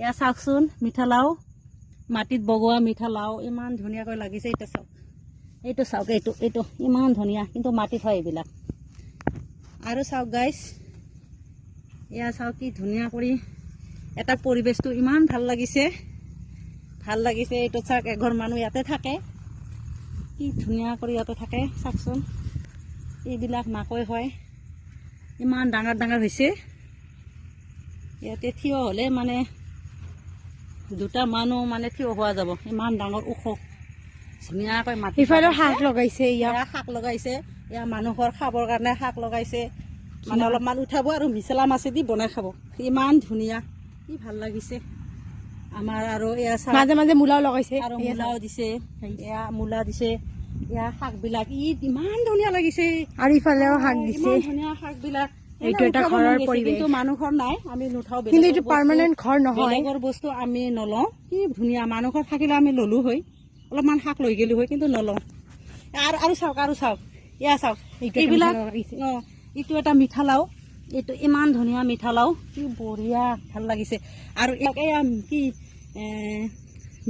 এয়া চাওকচোন মিঠালাও মাটিত বগোৱা মিঠালাও ইমান ধুনীয়াকৈ লাগিছে এইটো চাওক এইটো ইমান ধুনীয়া কিন্তু মাটিত হয় এইবিলাক আৰু চাওক গাইছ এয়া চাওক কি ধুনীয়া কৰি এটা পৰিবেশটো ইমান ভাল লাগিছে এইটো চাওক এঘৰ মানুহ ইয়াতে থাকে কি ধুনীয়া কৰি ইয়াতে থাকে চাওকচোন এইবিলাক মাকৈ হয় ইমান ডাঙৰ ডাঙৰ হৈছে ইয়াতে থিয় হ'লে মানে দুটা মানুহ মানে থিয় হোৱা যাব ইমান ডাঙৰ ওখ ধুনীয়াকৈ মাটি ইফালে শাক লগাইছে শাক লগাইছে ইয়াৰ মানুহৰ খাবৰ কাৰণে শাক লগাইছে মানে অলপমান উঠাব আৰু মিছলা মাছেদি বনাই খাব ইমান ধুনীয়া কি ভাল লাগিছে আমাৰ আৰু এয়া মাজে মাজে মূলাও লগাইছে আৰু মূলাও দিছে এয়া মূলা দিছে এয়া শাকবিলাক ইমান ধুনীয়া লাগিছে আৰু ইফালেও শাক দিছে ধুনীয়া শাকবিলাক এইটো এটা ঘৰৰ পৰিৱেশ কিন্তু মানুহৰ নাই আমি নুঠাও কিন্তু এইটো পাৰ্মানেণ্ট ঘৰ নহয় বেলেগৰ বস্তু আমি নলওঁ কি ধুনীয়া মানুহৰ থাকিলে আমি ললো হয় অলপমান শাক লৈ গেলো হয় কিন্তু নলওঁ আৰু চাওক এয়া চাওক এইবিলাক এইটো এটা মিঠালাও এইটো ইমান ধুনীয়া মিঠালাও কি বঢ়িয়া ভাল লাগিছে আৰু এয়া কি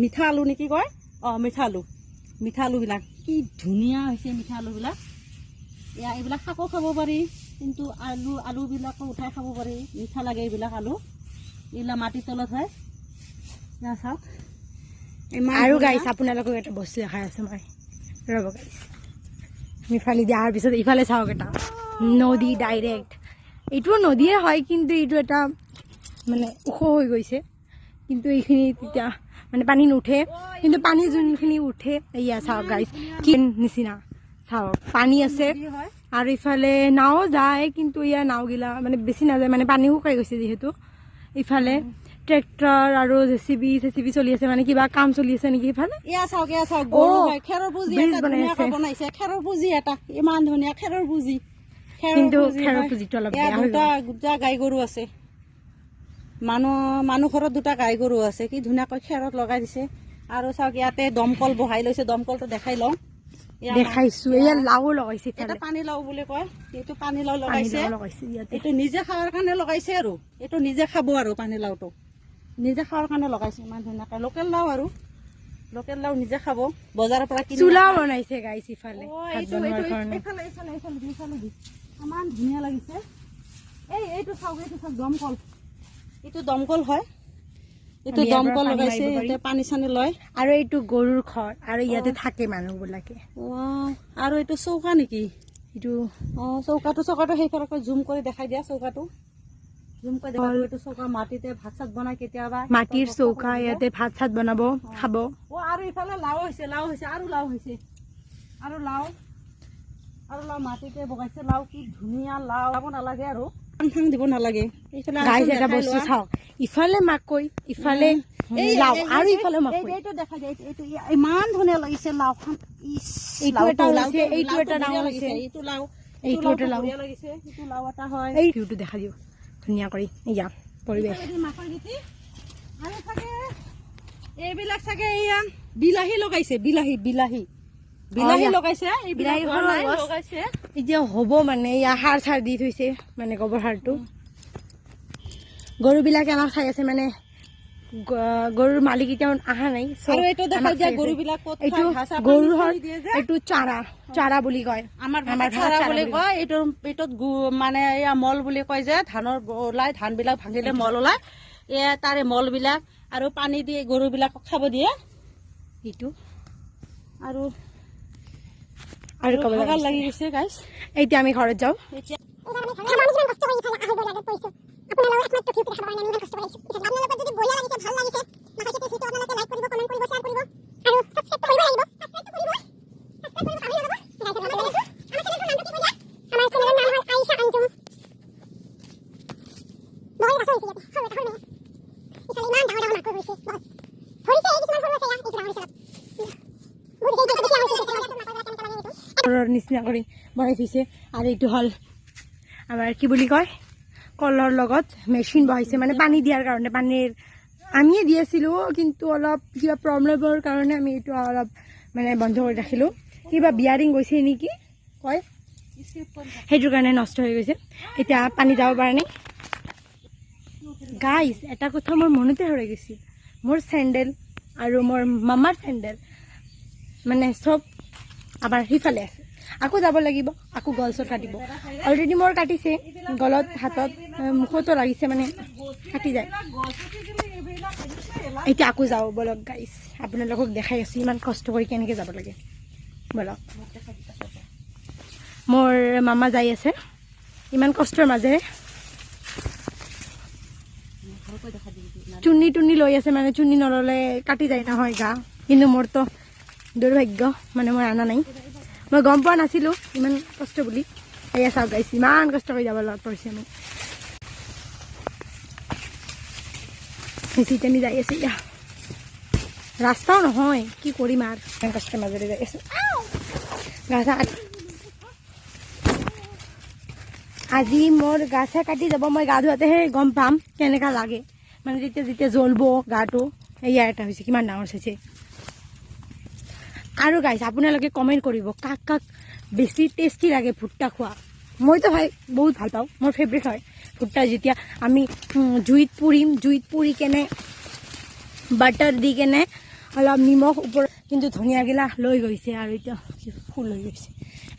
মিঠা আলু নেকি কয় মিঠা আলুবিলাক কি ধুনীয়া হৈছে মিঠা আলুবিলাক এয়া এইবিলাক শাকো খাব পাৰি কিন্তু আলুবিলাকো উঠাই খাব পাৰি মিঠা লাগে এইবিলাক আলু এইবিলাক মাটিৰ তলত হয় এয়া চাওক আৰু গাইছ আপোনালোকক এটা বস্তু দেখাই আছো মই ৰ'ব গাইছ ইফালে দি অহাৰ পিছত ইফালে চাওক এটা নদী ডাইৰেক্ট এইটোও নদীয়ে হয় কিন্তু এইটো এটা মানে ওখ হৈ গৈছে কিন্তু এইখিনি তেতিয়া মানে পানী নুঠে কিন্তু পানী যোনখিনি উঠে এয়া চাওক গাইছ কি নিচিনা চাওক পানী আছে আৰু ইফালে নাও যায় কিন্তু ইয়াৰ নাওগিলা মানে বেছি নাযায় মানে পানী শুকাই গৈছে যিহেতু ইফালে ট্ৰেক্টৰ আৰু জেচিবি চলি আছে মানে কিবা কাম চলি আছে নেকি ইফালে এয়া চাওক খেৰৰ বনাইছে খেৰৰ পুঁজি এটা ইমান ধুনীয়া খেৰৰ পুঁজি কিন্তু খেৰৰ পুঁজিটো অলপ দুটা গাই গৰু আছে মানুহ ঘৰত দুটা গাই গৰু আছে কি ধুনীয়াকৈ খেৰত লগাই দিছে আৰু চাওক ইয়াতে দমকল বহাই লৈছে দমকলটো দেখাই লওঁ দেখাইছো এয়া লাও লগাইছে এটা পানী লাও বুলি কয় এইটো পানী লাও লগাইছে এইটো নিজে খাৱাৰ কাৰণে লগাইছে আৰু এইটো নিজে খাব আৰু পানী লাওটো নিজে খাৱাৰ কাৰণে লগাইছে ইমান ধুনীয়াকৈ লোকেল লাও নিজে খাব বজাৰৰ পৰা কিনি চুলা বনাইছে গাইছ ইফালে ইমান ধুনীয়া লাগিছে এইটো চাওক দমকল এইটো দমকল হয় এইটো দমকল লগাইছে ইয়াতে পানী চানী লয় আৰু এইটো গৰুৰ ঘৰ আৰু ইয়াতে থাকে মানুহবিলাকে আৰু এইটো চৌকা নেকি এইটো চৌকাটো সেইফালকৈ জুম কৰি দেখাই দিয়া চৌকাটো এইটো চৌকা মাটিতে ভাত চাত বনাই কেতিয়াবা মাটিৰ চৌকা ইয়াতে ভাত চাত বনাব খাব আৰু ইফালে লাও হৈছে আৰু লাও মাটিতে বগাইছে লাও কি ধুনীয়া লাও খাব নালাগে আৰু ঠাং দিব নালাগে এটা বস্তু চাওক ইফালে মাকৈ ইফালে লাও আৰু ইফালে মাকৈ এইটো দেখা যায় এইটো ইমান ধুনীয়া লাগিছে লাওখন এইটো এটা ডাঙৰ হৈছে এইটো লাও লাগিছে এইটো লাও এটা হয় এই ভিউটো দেখা দিও ধুনীয়া কৰি এয়া পৰিৱেশ আৰু চাগে এইবিলাক চাগে এয়া বিলাহী লগাইছে বিলাহী লগাইছে এই বিলাহী লগাইছে এতিয়া হ'ব মানে ইয়া সাৰ চাৰ দি থৈছে মানে গোবৰ সাৰটো গৰুবিলাকে আমাক চাই আছে মানে গৰুৰ মালিক এতিয়া অহা নাই আৰু এইটো দেখা যায় গৰুবিলাক ক'ত এইটো গৰুৰ এইটো চাৰা বুলি কয় আমাৰ চাৰা বুলি কয় এইটোত মানে এয়া মল বুলি কয় যে ধানৰ ওলাই ধানবিলাক ভাঙিলে মল ওলাই এয়া তাৰে মলবিলাক আৰু পানী দি গৰুবিলাকক খাব দিয়ে এইটো আৰু ভাগৰ লাগি গৈছে গাইছ এতিয়া আমি ঘৰত যাওঁ নিচিনা কৰি বনাই থৈছে আৰু এইটো হ'ল আমাৰ কি বুলি কয় কলৰ লগত মেচিন বহাইছে মানে পানী দিয়াৰ কাৰণে পানীৰ আমিয়ে দি আছিলোঁ কিন্তু অলপ কিবা প্ৰব্লেমৰ কাৰণে আমি এইটো অলপ মানে বন্ধ কৰি ৰাখিলোঁ কিবা বিয়াৰিং গৈছে নেকি কয় সেইটোৰ কাৰণে নষ্ট হৈ গৈছে এতিয়া পানী যাব পৰা নাই গাইজ এটা কথা মোৰ মনতে হৰাই গৈছিল, মোৰ চেণ্ডেল আৰু মোৰ মামাৰ চেণ্ডেল মানে চব আমাৰ সিফালে আছে। আকৌ যাব লাগিব, আকৌ গল চল কাটিব। অলৰেডি মোৰ কাটিছে গলত, হাতত, মুখতো লাগিছে, মানে কাটি যায়। এতিয়া আকৌ যাওঁ বলক গাইজ, আপোনালোকক দেখাই আছোঁ ইমান কষ্ট কৰি কেনেকৈ যাব লাগে। বলক, মোৰ মামা যাই আছে ইমান কষ্টৰ মাজেৰে, চুন্নি টুন্নি লৈ আছে, মানে চুন্নি নল'লে কাটি যায় নহয় গা। কিন্তু মোৰতো দুৰ্ভাগ্য, মানে মই অনা নাই, মই গম পোৱা নাছিলোঁ ইমান কষ্ট বুলি। এয়া চাওক গাইছ, ইমান কষ্ট কৰি যাব লগত পৰিছে আমি। এতিয়া আমি যাই আছোঁ, এতিয়া ৰাস্তাও নহয়, কি কৰিম আৰু ইমান কষ্টৰ মাজেৰে যাই আছোঁ। আজি মোৰ গা চা কাটি যাব, মই গা ধোৱাতেহে গম পাম কেনেকা লাগে, মানে যেতিয়া যেতিয়া জ্বলব গাটো। এয়া এটা হৈছে, কিমান ডাঙৰ হৈছে। আৰু গাইছ আপোনালোকে কমেণ্ট কৰিব কাক কাক বেছি টেষ্টি লাগে ভুট্টা খোৱা। মইতো ভাই বহুত ভাল পাওঁ, মোৰ ফেভৰেট হয় ভুট্টা। যেতিয়া আমি জুইত পুৰিম, জুইত পুৰি কেনে বাটাৰ দি কেনে অলপ নিমখ ওপৰত, কিন্তু ধনিয়াগিলা লৈ গৈছে আৰু এতিয়া ফুল হৈ গৈছে।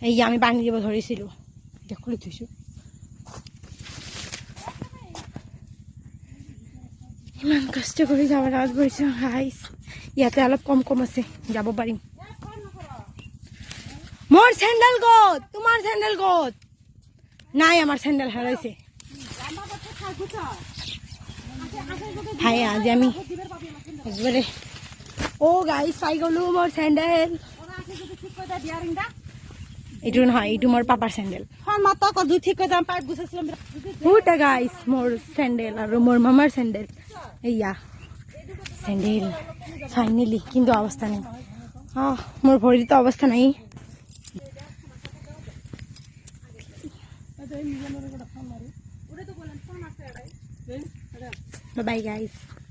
এই আমি পানী দিব ধৰিছিলোঁ, এতিয়া খুলি থৈছোঁ। ইমান কষ্ট কৰি যাব লগত পৰিছোঁ গাইছ, ইয়াতে অলপ কম কম আছে, যাব পাৰিম। মোৰ চেণ্ডেল ক'ত? তোমাৰ চেণ্ডেল ক'ত? নাই, আমাৰ চেণ্ডেল হেৰাইছে। ভাই আজি আমি একবাৰে গাইছ পাই গ'লো মোৰ চেণ্ডেল। এইটো নহয়, এইটো মোৰ পাপাৰ চেণ্ডেল। দুটা গাইছ, মোৰ চেণ্ডেল আৰু মোৰ মামাৰ চেণ্ডেল। এয়া চেণ্ডেল ফাইনেলি, কিন্তু অৱস্থা নাই। মোৰ ভৰিতো অৱস্থা নাই। বাই গাইজ।